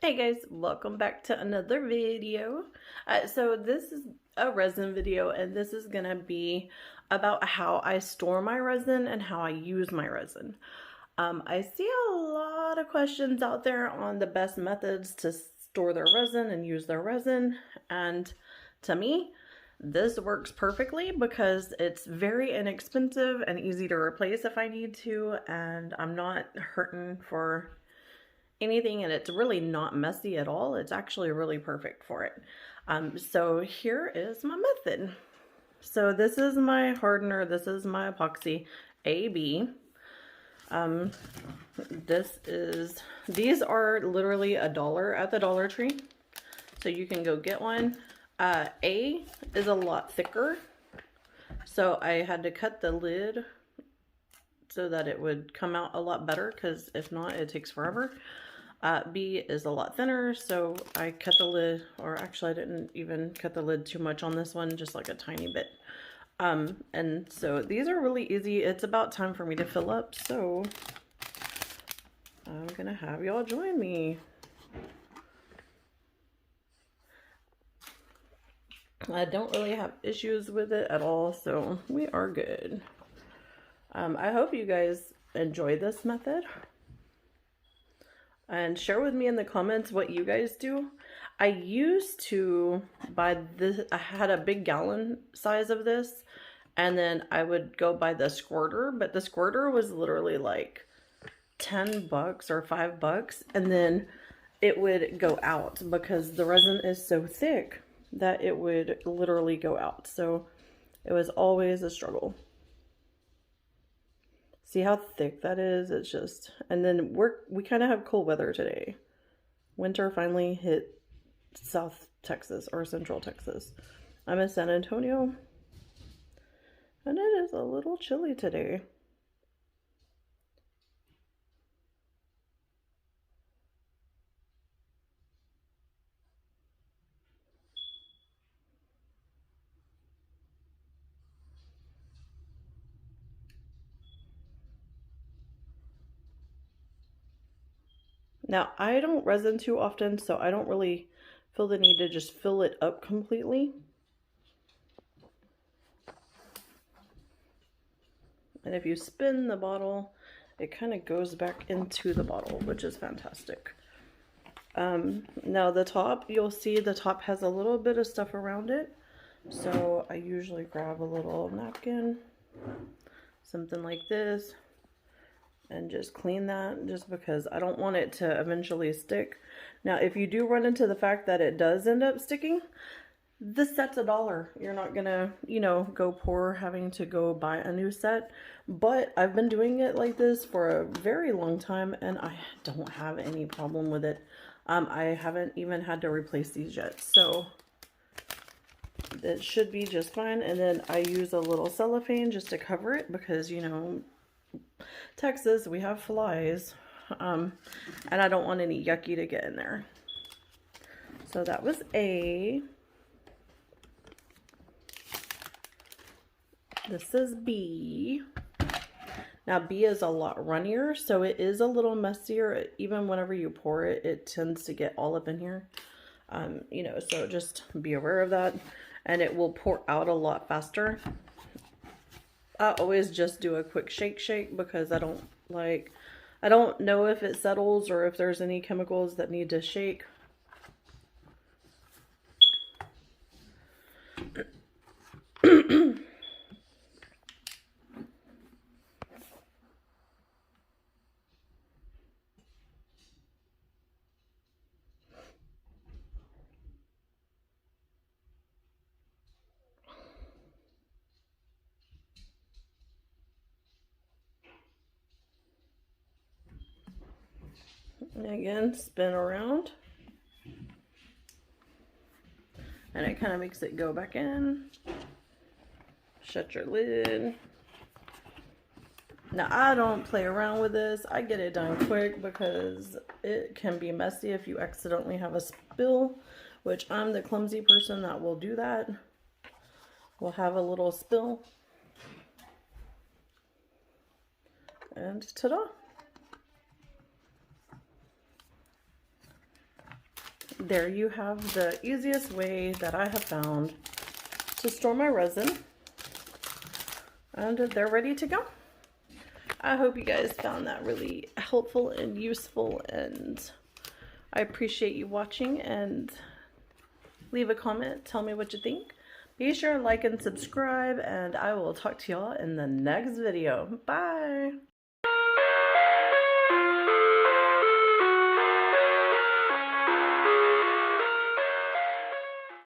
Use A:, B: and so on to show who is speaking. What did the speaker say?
A: Hey guys, welcome back to another video. So this is a resin video, and this is gonna be about how I store my resin and how I use my resin. I see a lot of questions out there on the best methods to store their resin and use their resin, and to me, this works perfectly because it's very inexpensive and easy to replace if I need to, and I'm not hurting for anything, and it's really not messy at all. It's actually really perfect for it. So here is my method. So this is my hardener, this is my epoxy AB. These are literally $1 at the Dollar Tree, so you can go get one. A is a lot thicker, so I had to cut the lid so that it would come out a lot better, because if not, it takes forever. B is a lot thinner, so I cut the lid, or actually I didn't even cut the lid too much on this one, just like a tiny bit. And so these are really easy. It's about time for me to fill up, so I'm gonna have y'all join me. I don't really have issues with it at all, so we are good. I hope you guys enjoy this method. And share with me in the comments what you guys do. I used to buy this, I had a big gallon size of this, and then I would go buy the squirter, but the squirter was literally like 10 bucks or $5, and then it would go out because the resin is so thick that it would literally go out. So it was always a struggle. See how thick that is? It's just, and then we kind of have cold weather today. Winter finally hit South Texas or Central Texas. I'm in San Antonio, and it is a little chilly today. Now, I don't resin too often, so I don't really feel the need to just fill it up completely. And if you spin the bottle, it kind of goes back into the bottle, which is fantastic. Now the top, you'll see the top has a little bit of stuff around it. So I usually grab a little napkin, something like this, and just clean that, just because I don't want it to eventually stick. Now, if you do run into the fact that it does end up sticking, this set's $1. You're not gonna, go poor having to go buy a new set. But I've been doing it like this for a very long time, and I don't have any problem with it. I haven't even had to replace these yet, so it should be just fine. And then I use a little cellophane just to cover it, because, Texas, we have flies, and I don't want any yucky to get in there. So that was A. This is B. Now B is a lot runnier, so it is a little messier. Even whenever you pour it, it tends to get all up in here. So just be aware of that, and it will pour out a lot faster. I always just do a quick shake because I don't know if it settles or if there's any chemicals that need to shake. And again, spin around, and it kind of makes it go back in. Shut your lid. Now, I don't play around with this. I get it done quick because it can be messy if you accidentally have a spill, which I'm the clumsy person that will do that. We'll have a little spill, and ta-da! there you have the easiest way that I have found to store my resin. And they're ready to go. I hope you guys found that really helpful and useful, and I appreciate you watching, and leave a comment, tell me what you think. Be sure to like and subscribe, and I will talk to y'all in the next video. Bye!